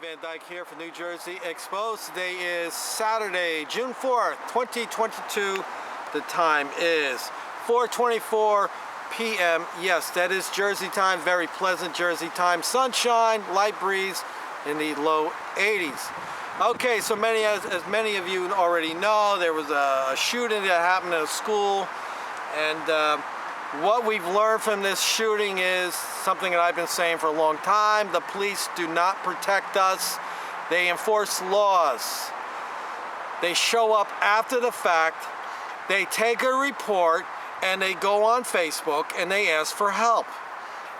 Van Dyke here for New Jersey Exposed. Today is Saturday, June 4th, 2022. The time is 4:24 p.m. Yes, that is Jersey time, very pleasant Jersey time. Sunshine, light breeze in the low 80s. Okay, so as many of you already know, there was a shooting that happened at a school, and what we've learned from this shooting is something that I've been saying for a long time. The police do not protect us. They enforce laws. They show up after the fact. They take a report and they go on Facebook and they ask for help.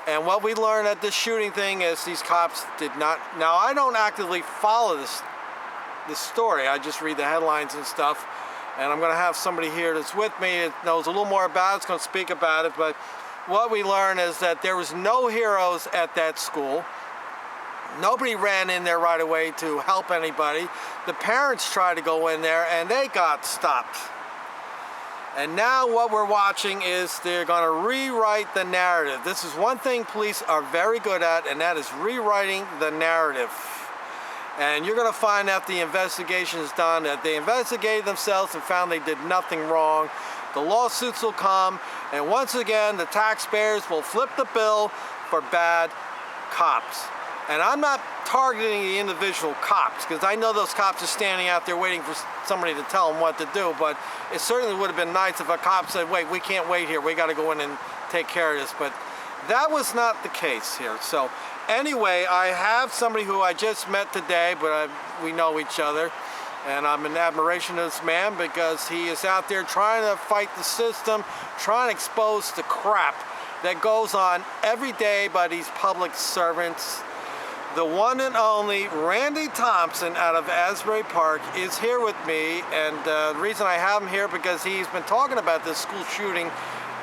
And what we learned at this shooting thing is these cops did not. Now, I don't actively follow this story. I just read the headlines and stuff. And I'm going to have somebody here that's with me that knows a little more about it, is going to speak about it. But what we learned is that there was no heroes at that school. Nobody ran in there right away to help anybody. The parents tried to go in there and they got stopped. And now what we're watching is they're going to rewrite the narrative. This is one thing police are very good at, and that is rewriting the narrative. And you're going to find out the investigation is done, that they investigated themselves and found they did nothing wrong. The lawsuits will come, and once again, the taxpayers will flip the bill for bad cops. And I'm not targeting the individual cops, because I know those cops are standing out there waiting for somebody to tell them what to do, but it certainly would have been nice if a cop said, wait, we can't wait here, we got to go in and take care of this. But that was not the case here. So anyway, I have somebody who I just met today, but we know each other, and I'm in admiration of this man because he is out there trying to fight the system, trying to expose the crap that goes on every day by these public servants. The one and only Randy Thompson out of Asbury Park is here with me, and the reason I have him here because he's been talking about this school shooting,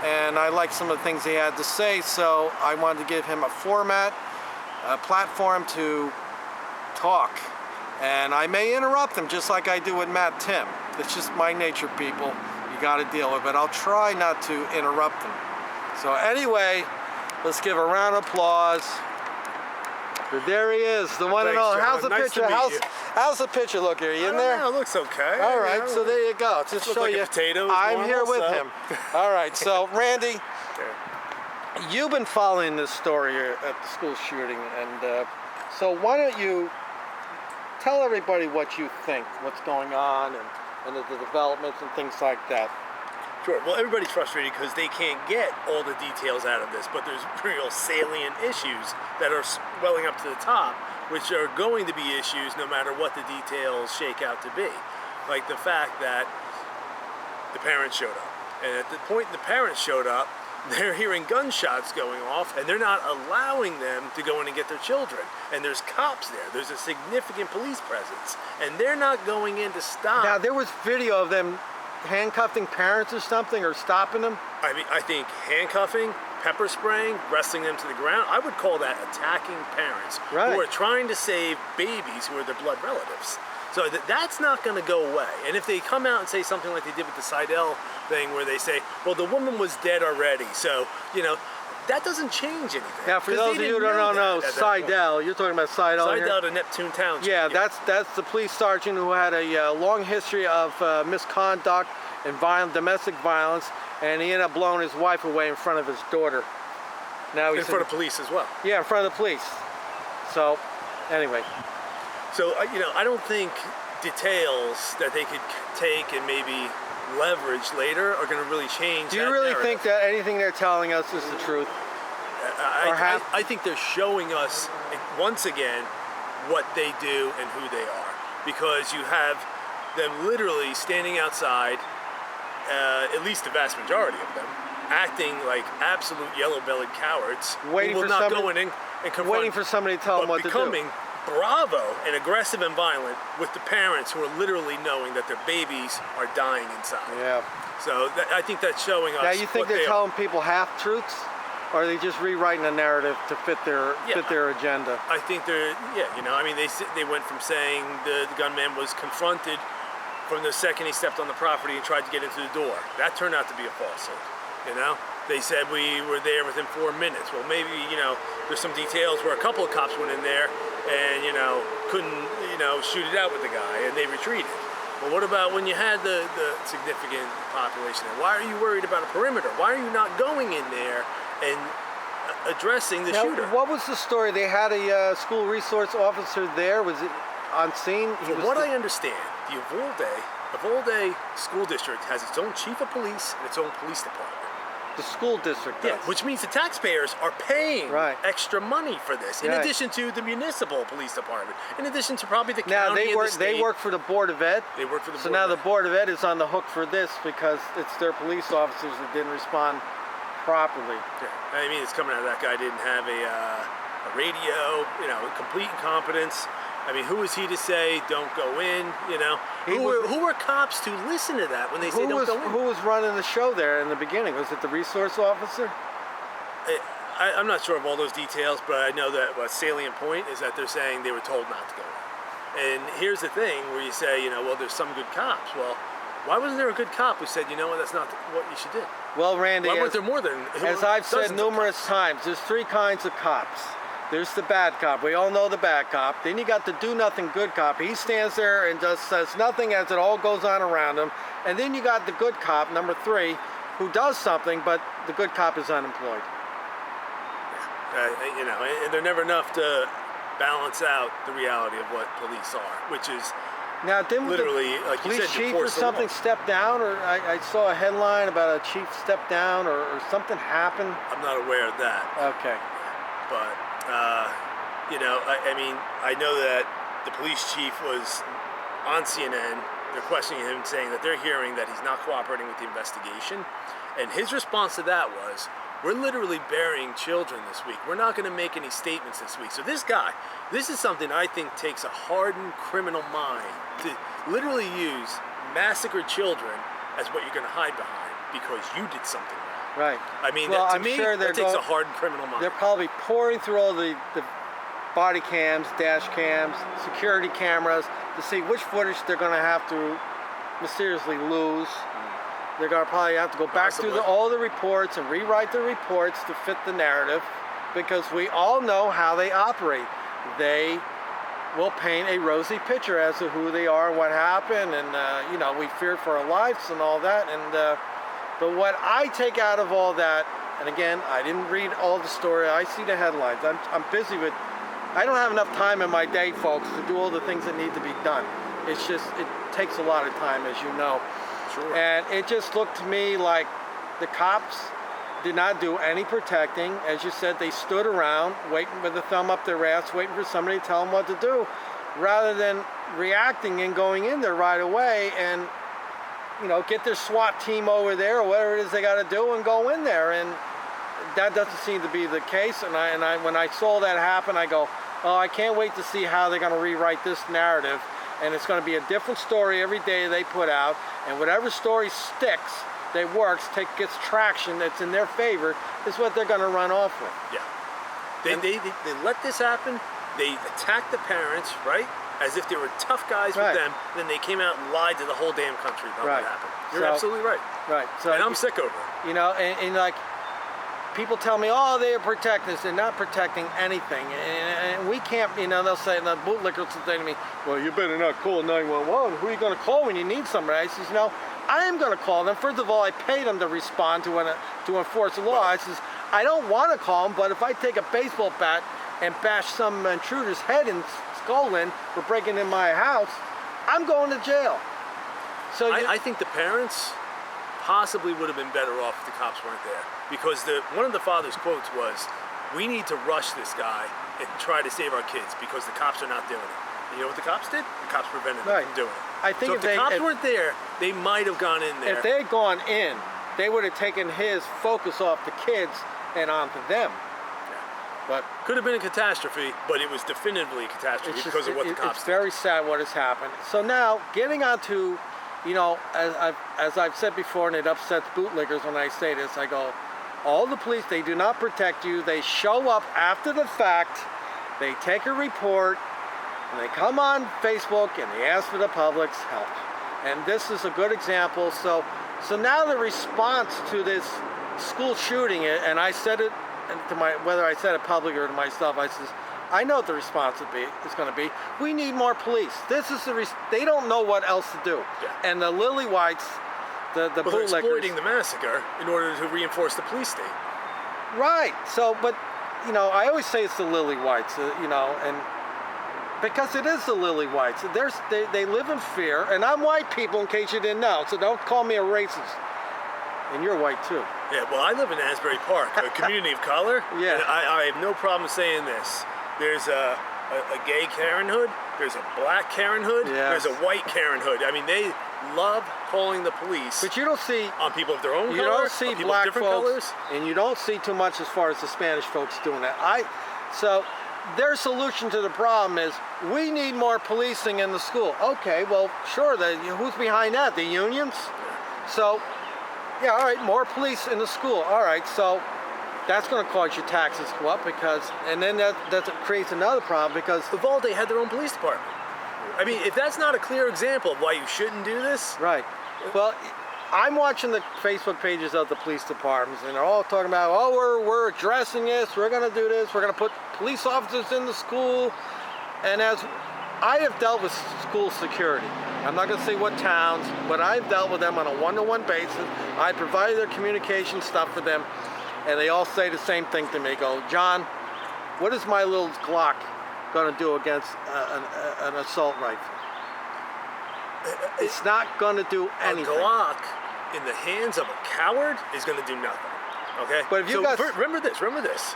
and I like some of the things he had to say, so I wanted to give him a platform to talk. And I may interrupt him just like I do with Matt Tim. It's just my nature, people. You got to deal with it. I'll try not to interrupt him. So anyway, let's give a round of applause. There he is, the one and only. How's the picture? How's the picture look here? You in there? It looks okay. All right, so there you go. Just show you. I'm here with him. All right, so Randy, you've been following this story at the school shooting, and so why don't you tell everybody what you think, what's going on, and the developments and things like that. Sure. Well, everybody's frustrated because they can't get all the details out of this, but there's real salient issues that are welling up to the top, which are going to be issues no matter what the details shake out to be. Like the fact that the parents showed up. And at the point the parents showed up, they're hearing gunshots going off, and they're not allowing them to go in and get their children. And there's cops there. There's a significant police presence, and they're not going in to stop. Now, there was video of them handcuffing parents or something, or stopping them? I mean, I think handcuffing, pepper spraying, wrestling them to the ground, I would call that attacking parents who are trying to save babies who are their blood relatives. So that's not going to go away. And if they come out and say something like they did with the Seidel thing, where they say, well, the woman was dead already, so, you know, that doesn't change anything. Now, for those of you who don't know Seidel, you're talking about Seidel. Seidel to Neptune Township. Yeah, that's the police sergeant who had a long history of misconduct and domestic violence, and he ended up blowing his wife away in front of his daughter. Now he's in front of police as well. Yeah, in front of the police. So, anyway. So, you know, I don't think details that they could take and maybe leverage later are going to really change. Do you really think that anything they're telling us is the truth? I think they're showing us once again what they do and who they are, because you have them literally standing outside, at least the vast majority of them, acting like absolute yellow-bellied cowards, waiting who will not go in and confront, waiting for somebody to tell them what to do. Becoming bravo and aggressive and violent with the parents who are literally knowing that their babies are dying inside. Yeah. So I think that's showing us. Now, you think they're telling people half-truths? Or are they just rewriting the narrative to fit their agenda? I think they're, you know, I mean, they went from saying the gunman was confronted from the second he stepped on the property and tried to get into the door. That turned out to be a falsehood, you know? They said we were there within 4 minutes. Well, maybe, there's some details where a couple of cops went in there and, couldn't, shoot it out with the guy, and they retreated. But what about when you had the significant population? Why are you worried about a perimeter? Why are you not going in there and addressing the shooter? What was the story? They had a school resource officer there. Was it on scene? From what I understand, the Uvalde School District has its own chief of police and its own police department. The school district does. Yeah, which means the taxpayers are paying Right. extra money for this, in Right. addition to the municipal police department, in addition to probably the Now county and the state. they work for the Board of Ed. They work for the So Board now of the Ed. Board of Ed is on the hook for this because it's their police officers that didn't respond properly. Yeah. I mean, it's coming out that guy didn't have a radio, complete incompetence. I mean, who is he to say don't go in? Who were cops to listen to that when they say don't go in? Who was running the show there in the beginning? Was it the resource officer? I'm not sure of all those details, but I know that a salient point is that they're saying they were told not to go in. And here's the thing where you say, well, there's some good cops. Well, why wasn't there a good cop who said, that's not what you should do? Well, Randy, Why weren't there more than as I've said dozens of numerous cops? times, there's three kinds of cops. There's the bad cop. We all know the bad cop. Then you got the do-nothing good cop. He stands there and just says nothing as it all goes on around him. And then you got the good cop, number 3, who does something, but the good cop is unemployed. And they're never enough to balance out the reality of what police are, which is Now, didn't literally, the like you police said, chief or enforce the something law. step down? Or I saw a headline about a chief step down or something happened. I'm not aware of that. Okay. But, I know that the police chief was on CNN. They're questioning him, saying that they're hearing that he's not cooperating with the investigation. And his response to that was, we're literally burying children this week. We're not going to make any statements this week. So this is something I think takes a hardened criminal mind to literally use massacred children as what you're going to hide behind because you did something wrong. Right. I mean, well, to I'm me, sure that takes a hardened criminal mind. They're probably pouring through all the body cams, dash cams, security cameras to see which footage they're going to have to mysteriously lose. They're going to probably have to go back through all the reports and rewrite the reports to fit the narrative because we all know how they operate. They will paint a rosy picture as to who they are and what happened, and we fear for our lives and all that. And but what I take out of all that, and again, I didn't read all the story. I see the headlines. I'm busy with. I don't have enough time in my day, folks, to do all the things that need to be done. It's just it takes a lot of time, as you know. Sure. And it just looked to me like the cops did not do any protecting. As you said, they stood around waiting with a thumb up their ass, waiting for somebody to tell them what to do, rather than reacting and going in there right away and, get their SWAT team over there or whatever it is they got to do and go in there. And that doesn't seem to be the case. And I when I saw that happen, I go, oh, I can't wait to see how they're going to rewrite this narrative. And it's going to be a different story every day they put out. And whatever story sticks, that works, gets traction, that's in their favor, is what they're going to run off with. Yeah. They let this happen. They attacked the parents, right? As if they were tough guys with them. Then they came out and lied to the whole damn country about what happened. You're absolutely right. Right. So, and I'm sick over it. And like, people tell me, oh, they're protecting us. They're not protecting anything. And we can't, they'll say, the bootlickers will say to me, well, you better not call 911. Who are you going to call when you need somebody? I says, no, I am going to call them. First of all, I pay them to respond to enforce the law. I says, I don't want to call them, but if I take a baseball bat and bash some intruder's head and skull in for breaking in my house, I'm going to jail. So I think the parents possibly would have been better off if the cops weren't there. Because one of the father's quotes was, we need to rush this guy and try to save our kids because the cops are not doing it. And you know what the cops did? The cops prevented them from doing it. I think so if the cops weren't there, they might have gone in there. If they had gone in, they would have taken his focus off the kids and onto them. But could have been a catastrophe, but it was definitively a catastrophe because of what the cops did. It's very sad what has happened. So now, getting on to, as I've said before, and it upsets bootlickers when I say this, I go, all the police, they do not protect you. They show up after the fact. They take a report, and they come on Facebook, and they ask for the public's help. And this is a good example. So now the response to this school shooting, and I said it to whether I said it publicly or to myself, I says, I know what the response is going to be. We need more police. This is they don't know what else to do. Yeah. And the lily whites, the they're bootlickers, exploiting the massacre in order to reinforce the police state. Right. So, but I always say it's the lily whites, and because it is the lily whites. They live in fear, and I'm white, people, in case you didn't know. So don't call me a racist. And you're white too. Yeah. Well, I live in Asbury Park, a community of color. Yeah. And I have no problem saying this. There's a gay Karen hood. There's a black Karen hood. Yes. There's a white Karen hood. I mean, they love calling the police. But you don't see on people of their own color. You don't see on people black of different folks, colors. and you don't see too much as far as the Spanish folks doing that. So their solution to the problem is we need more policing in the school. Okay, well, sure. Who's behind that? The unions. So, yeah, all right, more police in the school. All right, so that's going to cause your taxes to go up and then that creates another problem because Uvalde had their own police department. I mean, if that's not a clear example of why you shouldn't do this. Right. Well, I'm watching the Facebook pages of the police departments, and they're all talking about, we're addressing this, we're going to do this, we're going to put police officers in the school. And as I have dealt with school security, I'm not going to say what towns, but I've dealt with them on a one-to-one basis. I provided their communication stuff for them, and they all say the same thing to me. They go, John, what is my little Glock going to do against an assault rifle? It's not going to do anything. A Glock in the hands of a coward is going to do nothing. Okay? But if you guys remember this.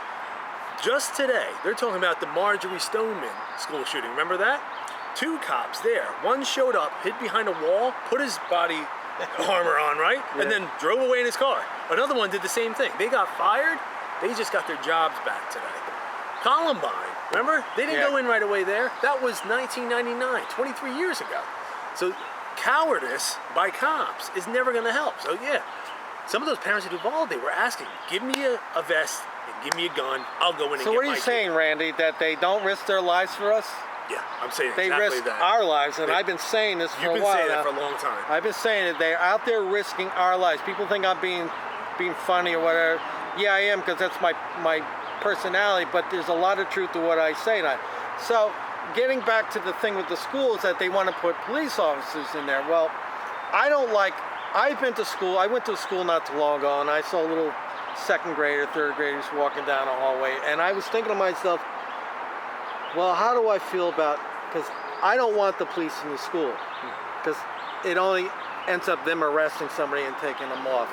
Just today, they're talking about the Marjorie Stoneman school shooting. Remember that? 2 cops there. One showed up, hid behind a wall, put his body armor on, right? Yeah. And then drove away in his car. Another one did the same thing. They got fired. They just got their jobs back today. Columbine, remember? They didn't go in right away there. That was 1999, 23 years ago. So cowardice by cops is never going to help. So yeah, some of those parents at Uvalde, they were asking, give me a vest and give me a gun. I'll go in and get my So what are you kid. saying, Randy, that they don't risk their lives for us? Yeah, I'm saying They exactly risk that. our lives, and I've been saying this for a while You've been saying now. that for a long time. I've been saying that they're out there risking our lives. People think I'm being funny or whatever. Yeah, I am, because that's my personality, but there's a lot of truth to what I say. So getting back to the thing with the schools that they want to put police officers in there. Well, I've been to school. I went to school not too long ago, and I saw little 2nd grader, 3rd graders walking down a hallway, and I was thinking to myself, well, how do I feel about, because I don't want the police in the school, because it only ends up them arresting somebody and taking them off.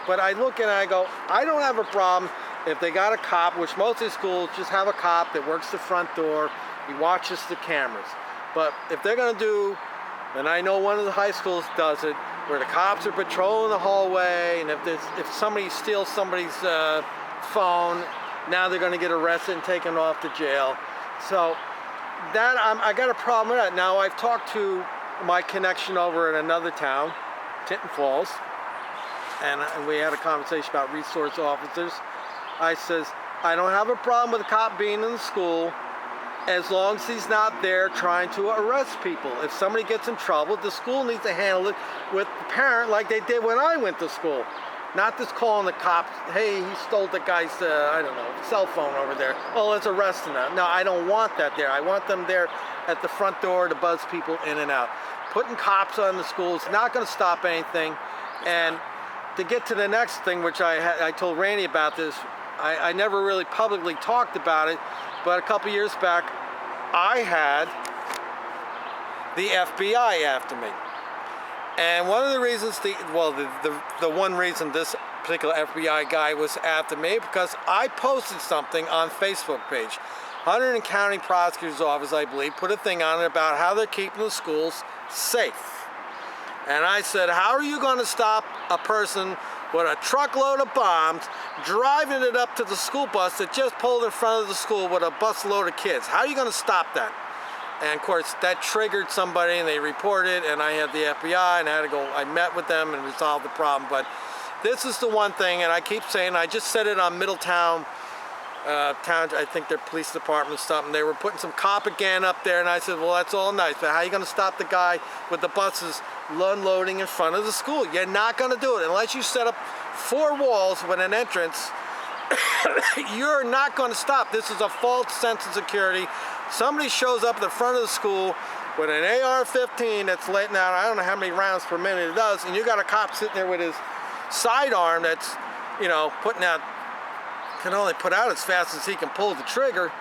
But I look and I go, I don't have a problem if they got a cop, which most of the schools just have a cop that works the front door, he watches the cameras. But if they're going to do, and I know one of the high schools does it, where the cops are patrolling the hallway, and if somebody steals somebody's phone, now they're going to get arrested and taken off to jail. So that I got a problem with that. Now I've talked to my connection over in another town, Tinton Falls, and we had a conversation about resource officers. I says, I don't have a problem with a cop being in the school as long as he's not there trying to arrest people. If somebody gets in trouble, the school needs to handle it with the parent like they did when I went to school. Not just calling the cops, hey, he stole the guy's, cell phone over there. Oh, let's arrest him now. No, I don't want that there. I want them there at the front door to buzz people in and out. Putting cops on the school is not going to stop anything. And to get to the next thing, which I told Randy about this, I never really publicly talked about it, but a couple years back, I had the FBI after me. And one of the reasons, the one reason this particular FBI guy was after me, because I posted something on Facebook page. Hunter and County Prosecutor's Office, I believe, put a thing on it about how they're keeping the schools safe. And I said, how are you going to stop a person with a truckload of bombs driving it up to the school bus that just pulled in front of the school with a busload of kids? How are you going to stop that? And of course, that triggered somebody, and they reported, and I had the FBI, and I met with them and resolved the problem. But this is the one thing, and I keep saying, I just said it on Middletown, I think their police department or something. They were putting some cop again up there, and I said, well, that's all nice, but how are you going to stop the guy with the buses unloading in front of the school? You're not going to do it unless you set up 4 walls with an entrance, you're not going to stop. This is a false sense of security. Somebody shows up at the front of the school with an AR-15 that's letting out, I don't know how many rounds per minute it does, and you got a cop sitting there with his sidearm that's, you know, putting out, can only put out as fast as he can pull the trigger.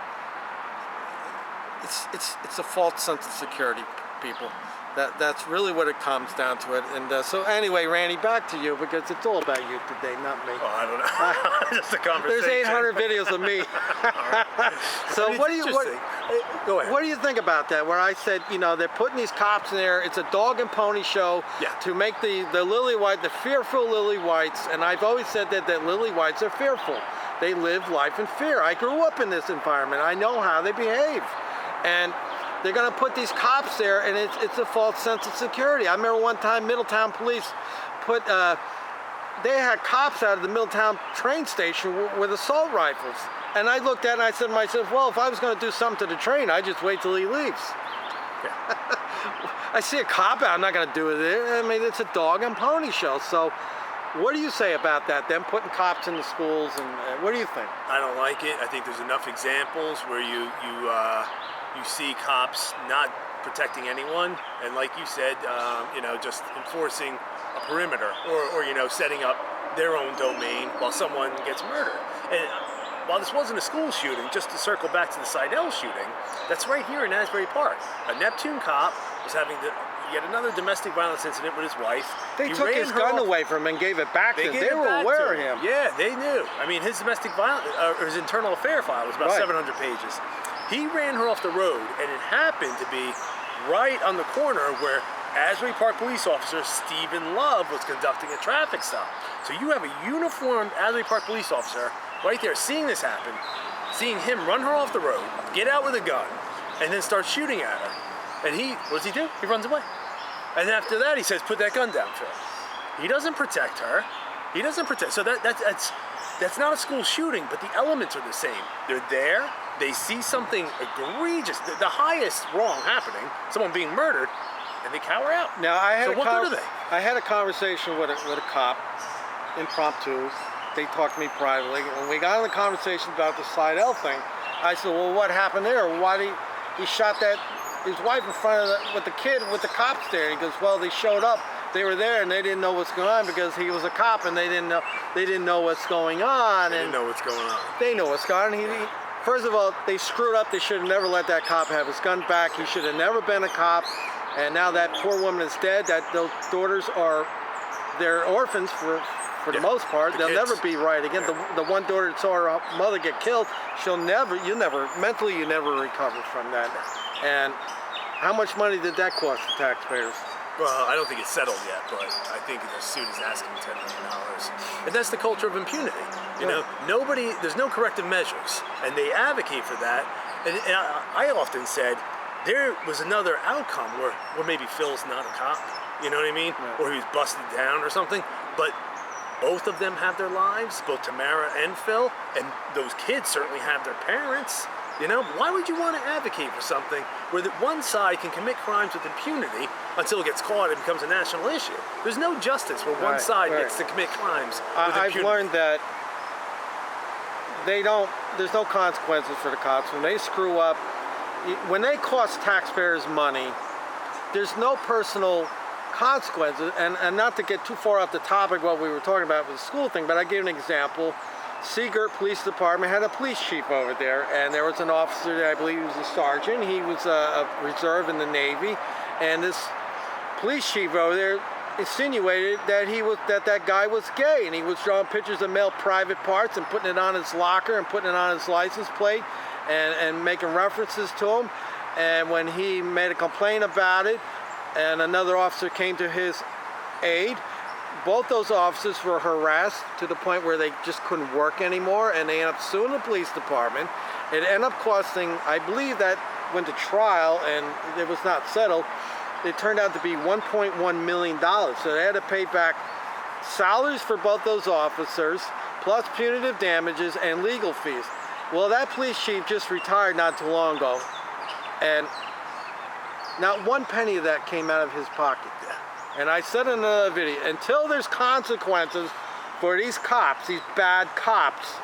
It's a false sense of security, people. That's really what it comes down to it. And so anyway, Randy, back to you, because it's all about you today, not me. Oh, I don't know. Just a conversation. There's 800 videos of me. So go ahead. What do you think about that? Where I said, you know, they're putting these cops in there. It's a dog and pony show to make the lily white, the fearful lily whites. And I've always said that lily whites are fearful. They live life in fear. I grew up in this environment. I know how they behave. And they're going to put these cops there, and it's a false sense of security. I remember one time Middletown police put, they had cops out of the Middletown train station with assault rifles. And I looked at it and I said to myself, well, if I was going to do something to the train, I'd just wait till he leaves. Yeah. I see a cop out, I'm not going to do it there. I mean, it's a dog and pony show. So what do you say about that, them putting cops in the schools, and what do you think? I don't like it. I think there's enough examples where you see cops not protecting anyone, and like you said, you know, just enforcing a perimeter, or you know, setting up their own domain while someone gets murdered. And while this wasn't a school shooting, just to circle back to the Seidel shooting, that's right here in Asbury Park. A Neptune cop was having yet another domestic violence incident with his wife. They took his gun away from him and gave it back to him. They were aware of him. Yeah, they knew. I mean, his domestic violence, or his internal affair file was about 700 pages. He ran her off the road, and it happened to be right on the corner where Asbury Park police officer Stephen Love was conducting a traffic stop. So you have a uniformed Asbury Park police officer right there seeing this happen, seeing him run her off the road, get out with a gun, and then start shooting at her. And what does he do? He runs away. And after that, he says, put that gun down, Phil. He doesn't protect her. He doesn't protect. So that's not a school shooting, but the elements are the same. They're there. They see something egregious, the highest wrong happening, someone being murdered, and they cower out. Now, what good are they? I had a conversation with a cop, impromptu. They talked to me privately. When we got in the conversation about the Seidel thing, I said, well, what happened there? Why did he shot his wife in front of with the kid, with the cops there? And he goes, well, they showed up. They were there, and they didn't know what's going on because he was a cop, and they didn't know what's going on. They didn't know what's going on. They know what's going on. First of all, they screwed up. They should have never let that cop have his gun back. He should have never been a cop. And now that poor woman is dead. Those daughters they're orphans for the most part. They'll never be right again. The one daughter that saw her mother get killed, mentally you never recover from that. And how much money did that cost the taxpayers? Well, I don't think it's settled yet, but I think the suit is asking $10 million. And that's the culture of impunity. You know, there's no corrective measures, and they advocate for that. And I often said, there was another outcome where maybe Phil's not a cop, you know what I mean? Or he was busted down or something, but both of them have their lives, both Tamara and Phil, and those kids certainly have their parents. You know, why would you want to advocate for something where one side can commit crimes with impunity until it gets caught and becomes a national issue? There's no justice where one side gets to commit crimes with impunity. I've learned that there's no consequences for the cops. When they screw up, when they cost taxpayers money, there's no personal consequences. And not to get too far off the topic what we were talking about with the school thing, but I give an example. Seagirt Police Department had a police chief over there, and there was an officer there, I believe he was a sergeant. He was a reserve in the Navy, and this police chief over there insinuated that that guy was gay, and he was drawing pictures of male private parts and putting it on his locker and putting it on his license plate and making references to him. And when he made a complaint about it, and another officer came to his aid, both those officers were harassed to the point where they just couldn't work anymore, and they ended up suing the police department. It ended up costing, I believe that went to trial and it was not settled. It turned out to be $1.1 million. So they had to pay back salaries for both those officers, plus punitive damages and legal fees. Well, that police chief just retired not too long ago, and not one penny of that came out of his pocket. And I said in another video, until there's consequences for these cops, these bad cops,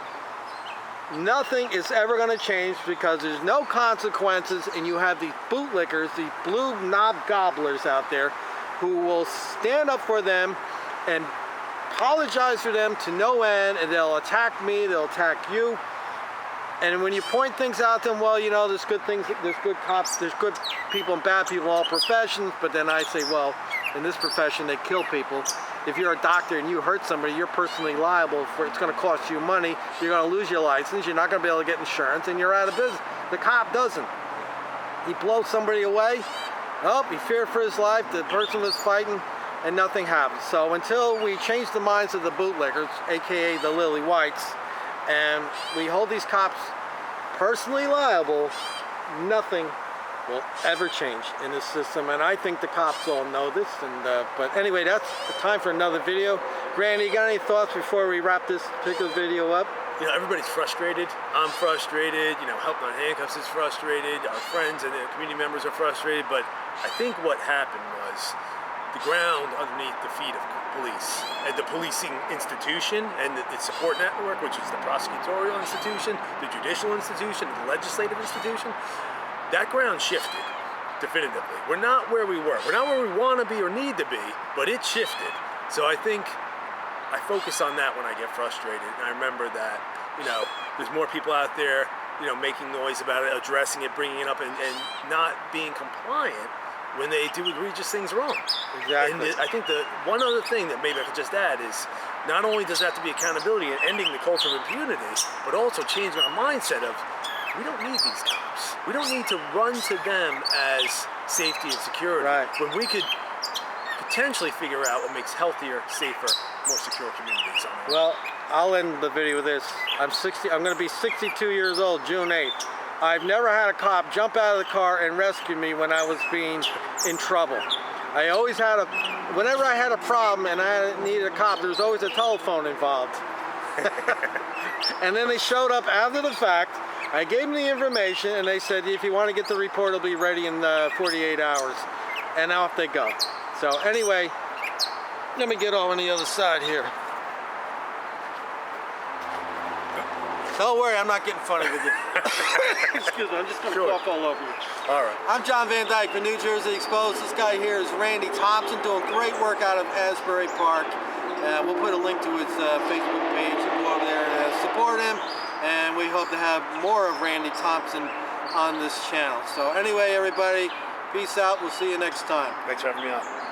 nothing is ever going to change because there's no consequences, and you have these bootlickers, these blue knob gobblers out there who will stand up for them and apologize for them to no end, and they'll attack me, they'll attack you. And when you point things out to them, well, you know, there's good things, there's good cops, there's good people and bad people in all professions, but then I say, well, in this profession, they kill people. If you're a doctor and you hurt somebody, you're personally liable for it's going to cost you money. You're going to lose your license. You're not going to be able to get insurance, and you're out of business. The cop doesn't. He blows somebody away. Oh, he feared for his life. The person was fighting, and nothing happens. So until we change the minds of the bootlickers, aka the lily whites, and we hold these cops personally liable, nothing will ever change in this system, and I think the cops all know this. And but anyway, that's time for another video. Randy, you got any thoughts before we wrap this particular video up? You know, everybody's frustrated. I'm frustrated. You know, Help Not Handcuffs is frustrated. Our friends and the community members are frustrated. But I think what happened was the ground underneath the feet of police and the policing institution and its support network, which is the prosecutorial institution, the judicial institution, the legislative institution. That ground shifted, definitively. We're not where we were. We're not where we want to be or need to be, but it shifted. So I think I focus on that when I get frustrated. And I remember that, you know, there's more people out there, you know, making noise about it, addressing it, bringing it up, and not being compliant when they do egregious things wrong. Exactly. And I think the one other thing that maybe I could just add is not only does that have to be accountability and ending the culture of impunity, but also changing our mindset of we don't need these cops. We don't need to run to them as safety and security. Right. When we could potentially figure out what makes healthier, safer, more secure communities on our Well, I'll end the video with this. I'm going to be 62 years old, June 8th. I've never had a cop jump out of the car and rescue me when I was being in trouble. I always had whenever I had a problem and I needed a cop, there was always a telephone involved. And then they showed up after the fact. I gave them the information, and they said, if you want to get the report, it'll be ready in 48 hours. And off they go. So anyway, let me get on the other side here. Don't worry, I'm not getting funny with you. Excuse me, I'm just going to walk all over you. All right. I'm John Van Dyke for New Jersey Exposed. This guy here is Randy Thompson, doing great work out of Asbury Park. We'll put a link to his Facebook page. You can go over there and support him. And we hope to have more of Randy Thompson on this channel. So anyway, everybody, peace out. We'll see you next time. Thanks for having me on.